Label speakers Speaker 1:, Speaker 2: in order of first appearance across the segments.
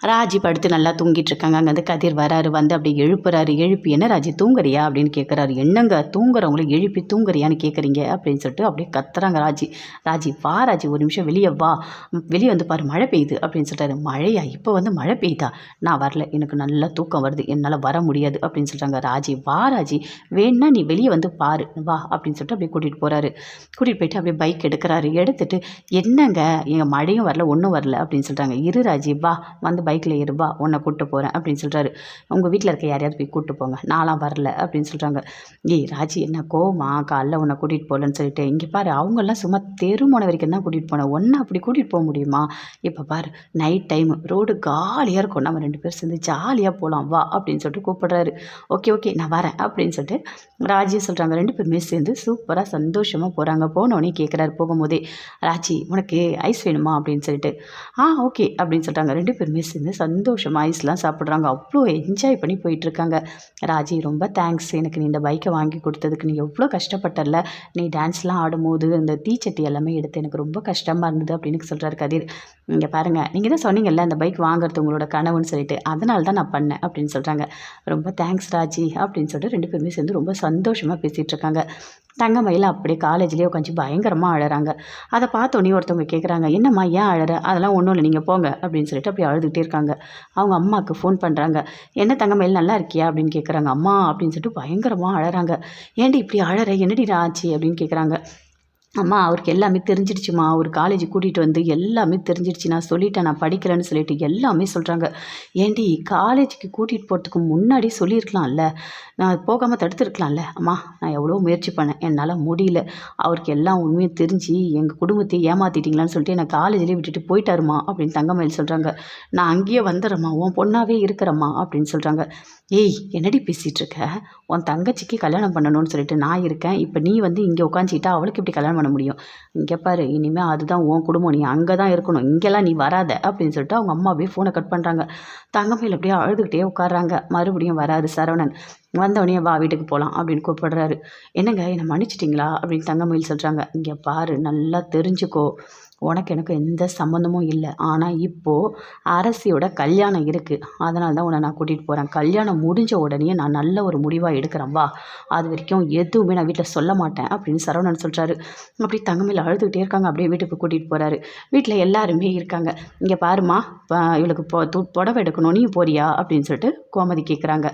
Speaker 1: ராஜி படுத்து நல்லா தூங்கிட்டு இருக்காங்க. அங்கேருந்து கதிர் வராரு. வந்து அப்படியே எழுப்புறாரு. எழுப்பி என்ன ராஜி தூங்குறியா அப்படின்னு கேட்குறாரு. என்னங்க தூங்குறவங்கள எழுப்பி தூங்குறியான்னு கேட்குறீங்க அப்படின்னு சொல்லிட்டு அப்படியே கத்துறாங்க ராஜி. ராஜி வா ராஜி ஒரு நிமிஷம் வெளியே வா, வெளியே வந்து பாரு மழை பெய்யுது அப்படின்னு சொல்லிட்டாரு. மழையா இப்போ வந்து மழை பெய்யுதா? நான் வரல, எனக்கு நல்லா தூக்கம் வருது, என்னால் வர முடியாது அப்படின்னு சொல்கிறாங்க. ராஜி வா ராஜி, வேணா நீ வெளியே வந்து பாரு வா அப்படின்னு சொல்லிட்டு அப்படியே கூட்டிகிட்டு போகிறாரு. கூட்டிகிட்டு போயிட்டு அப்படியே பைக் எடுக்கிறாரு. எடுத்துட்டு என்னங்க எங்கள் மழையும் வரல ஒன்றும் வரல அப்படின்னு சொல்கிறாங்க. இரு ராஜி வா, வந்து பைக்கில் ஏறுவா, உன்னை கூப்பிட்டு போகிறேன் அப்படின்னு சொல்கிறாரு. உங்கள் வீட்டில் இருக்க யாரையாவது போய் கூப்பிட்டு போங்க, நான்லாம் வரல அப்படின்னு சொல்கிறாங்க. ஏய் ராஜி என்ன கோவமா, காலைல உன்னை கூட்டிகிட்டு போகலன்னு சொல்லிட்டு, இங்கே பாரு அவங்கெல்லாம் சும்மா தெருமுனை வரைக்கும் தான் கூட்டிகிட்டு போனேன், ஒன்றை அப்படி கூட்டிகிட்டு போக முடியுமா? இப்போ பாரு நைட் டைம் ரோடு காலியாக இருக்கும், நம்ம 2 பேர் சேர்ந்து ஜாலியாக போகலாம் வா அப்படின்னு சொல்லிட்டு கூப்பிடுறாரு. ஓகே ஓகே நான் வரேன் அப்படின்னு சொல்லிட்டு ராஜி சொல்கிறாங்க. 2 பேருமே சேர்ந்து சூப்பராக சந்தோஷமாக போகிறாங்க. போனோடனே கேட்குறாரு போகும்போதே, ராஜி உனக்கு ஐஸ் வேணுமா அப்படின்னு சொல்லிட்டு. ஓகே அப்படின்னு சொல்லிட்டாங்க. 2 பேருமே சேர்ந்து சந்தோஷமாக ஐஸ்லாம் சாப்பிட்றாங்க. அவ்வளோ என்ஜாய் பண்ணி போயிட்டுருக்காங்க. ராஜி ரொம்ப தேங்க்ஸ், எனக்கு நீ இந்த பைக்கை வாங்கி கொடுத்ததுக்கு. நீ எவ்வளோ கஷ்டப்பட்டல, நீ டான்ஸ்லாம் ஆடும்போது அந்த தீச்சட்டி எல்லாமே எடுத்து எனக்கு ரொம்ப கஷ்டமாக இருந்தது அப்படின்னு சொல்கிறாரு கதிர். இங்கே பாருங்கள் நீங்கள் தான் சொன்னீங்கல்ல அந்த பைக் வாங்குறது உங்களோட கனவுன்னு சொல்லிட்டு, அதனால தான் நான் பண்ணேன் அப்படின்னு சொல்கிறாங்க. ரொம்ப தேங்க்ஸ் ராஜி அப்படின்னு சொல்லிட்டு 2 பேருமே சேர்ந்து ரொம்ப சந்தோஷமாக பேசிகிட்டு இருக்காங்க. தங்கமயில் அப்படியே காலேஜ்லேயே உட்காந்து பயங்கரமாக அழறாங்க. அதை பார்த்தோன்னே ஒருத்தவங்க கேட்குறாங்க, என்னம்மா ஏன் அழற? அதெல்லாம் ஒன்றும் இல்லை நீங்கள் போங்க அப்படின்னு சொல்லிட்டு அப்படியே அழுதுகிட்டே இருக்காங்க. அவங்க அம்மாவுக்கு ஃபோன் பண்ணுறாங்க. என்ன தங்கமயில் நல்லா இருக்கியா அப்படின்னு கேட்குறாங்க. அம்மா அப்படின்னு சொல்லிட்டு பயங்கரமாக அழறாங்க. ஏன்டி இப்படி அழற, என்னடி ஆச்சு அப்படின்னு கேட்குறாங்க. அம்மா அவருக்கு எல்லாமே தெரிஞ்சிடுச்சுமா, ஒரு காலேஜ் கூட்டிகிட்டு வந்து எல்லாமே தெரிஞ்சிடுச்சு, நான் சொல்லிட்டேன் நான் படிக்கலைன்னு சொல்லிட்டு எல்லாமே சொல்கிறாங்க. ஏன்டி காலேஜுக்கு கூட்டிகிட்டு போகிறதுக்கு முன்னாடி சொல்லியிருக்கலாம்ல, நான் போகாமல் தடுத்துருக்கலாம்ல. அம்மா நான் எவ்வளோ முயற்சி பண்ணேன், என்னால் முடியல, அவருக்கு எல்லாம் உண்மையும் தெரிஞ்சு எங்கள் குடும்பத்தை ஏமாற்றிட்டீங்களான்னு சொல்லிட்டு என்னை காலேஜ்லேயே விட்டுட்டு போயிட்டாருமா அப்படின்னு தங்கமயில் சொல்கிறாங்க. நான் அங்கேயே வந்துடுறேம்மா, உன் பொண்ணாவே இருக்கிறம்மா அப்படின்னு சொல்கிறாங்க. ஏய் என்னடி பேசிகிட்டு இருக்க, உன் தங்கச்சிக்கு கல்யாணம் பண்ணணும்னு சொல்லிட்டு நான் இருக்கேன், இப்போ நீ வந்து இங்கே உட்காந்துக்கிட்டா அவளுக்கு எப்படி கல்யாணம் பண்ண முடியும்? இங்கே பாரு இனிமேல் அதுதான் உன் குடும்பம், நீ அங்கே தான் இருக்கணும், இங்கெல்லாம் நீ வராத அப்படின்னு சொல்லிட்டு அவங்க அம்மா அப்படியே ஃபோனை கட் பண்ணுறாங்க. தங்கமயில் அப்படியே அழுதுகிட்டே உட்காடுறாங்க. மறுபடியும் வராரு சரவணன். வந்தவொடனே வா வீட்டுக்கு போகலாம் அப்படின்னு கூப்பிடுறாரு. என்னங்க என்னை மன்னிச்சிட்டிங்களா அப்படின்னு தங்கமயில் சொல்கிறாங்க. இங்கே பாரு நல்லா தெரிஞ்சுக்கோ, உனக்கு எனக்கு எந்த சம்மந்தமும் இல்லை, ஆனால் இப்போது அரசியோட கல்யாணம் இருக்குது, அதனால தான் உன்னை நான் கூட்டிகிட்டு போகிறேன். கல்யாணம் முடிஞ்ச உடனே நான் நல்ல ஒரு முடிவாக எடுக்கிறேன் வா, அது வரைக்கும் எதுவுமே நான் வீட்டில் சொல்ல மாட்டேன் அப்படின்னு சரவணன் சொல்கிறாரு. அப்படி தங்கமயில் அழுதுகிட்டே இருக்காங்க. அப்படியே வீட்டுக்கு கூட்டிகிட்டு போகிறாரு. வீட்டில் எல்லாருமே இருக்காங்க. இங்கே பாருமா இவளுக்கு புடவை எடுக்கணும், நீ போறியா அப்படின்னு சொல்லிட்டு கோமதி கேட்குறாங்க.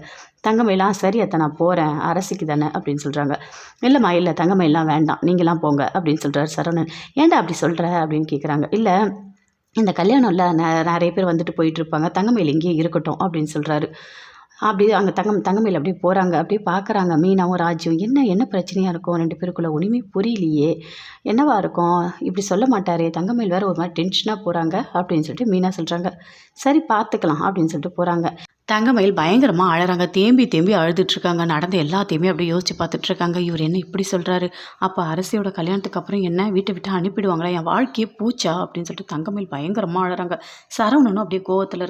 Speaker 1: தங்கமயிலாம் சரி அத்தை நான் போகிறேன், அரசிக்கு தானே அப்படின்னு சொல்கிறாங்க. இல்லைம்மா இல்லை தங்கமயிலாம் வேண்டாம், நீங்களாம் போங்க அப்படின்னு சொல்கிறாரு சரவணன். ஏன்டா அப்படி சொல்கிற அப்படின்னு கேட்குறாங்க. இல்லை இந்த கல்யாணம்ல நிறைய பேர் வந்துட்டு போயிட்டுருப்பாங்க, தங்கமயில் இங்கேயே இருக்கட்டும் அப்படின்னு சொல்கிறாரு. அப்படியே அங்கே தங்கமயில் அப்படியே போகிறாங்க. அப்படியே பார்க்குறாங்க மீனாவும் ராஜும். என்ன பிரச்சனையாக இருக்கும் 2 பேருக்குள்ளே, ஒன்றுமே புரியலையே, என்னவா இருக்கும், இப்படி சொல்ல மாட்டாரே, தங்கமயில் வேறு ஒரு மாதிரி டென்ஷனாக போகிறாங்க அப்படின்னு சொல்லிட்டு மீனா சொல்கிறாங்க. சரி பார்த்துக்கலாம் அப்படின்னு சொல்லிட்டு போகிறாங்க. தங்கமயில் பயங்கரமாக அழறாங்க. தேம்பி அழுதுட்ருக்காங்க. நடந்த எல்லாத்தையுமே அப்படியே யோசித்து பார்த்துட்ருக்காங்க. இவர் என்ன இப்படி சொல்கிறாரு, அப்போ அரசியோட கல்யாணத்துக்கு அப்புறம் என்ன வீட்டை விட்டு அனுப்பிடுவாங்களா, என் வாழ்க்கையே பூச்சா அப்படின்னு சொல்லிட்டு தங்கமயில் பயங்கரமாக அழறாங்க. சரவணனும் அப்படியே கோவத்தில்